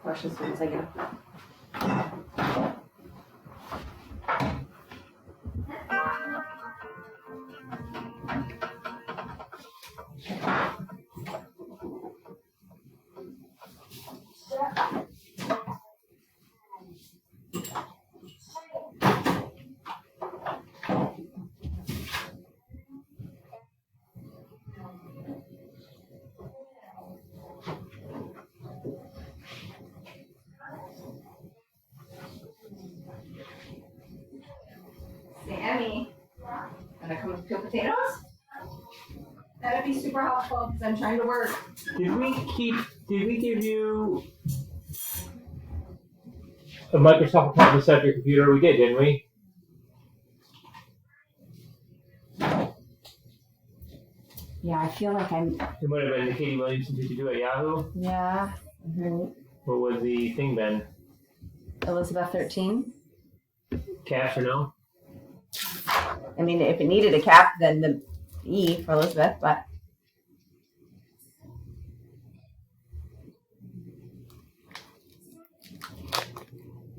questions as soon as I get them. Sammy, wanna come and peel potatoes? That'd be super helpful because I'm trying to work. Did we give you a Microsoft account to set up your computer? We did, didn't we? Yeah, I feel like I'm. It might have been the Katie Williamson did you do at Yahoo? Yeah. What was the thing, Ben? Elizabeth 13. Cash or no? I mean, if it needed a cap, then the E for Elizabeth, but.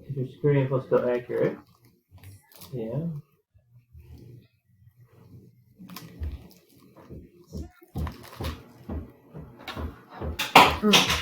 Is your security info still accurate? Yeah. Mm.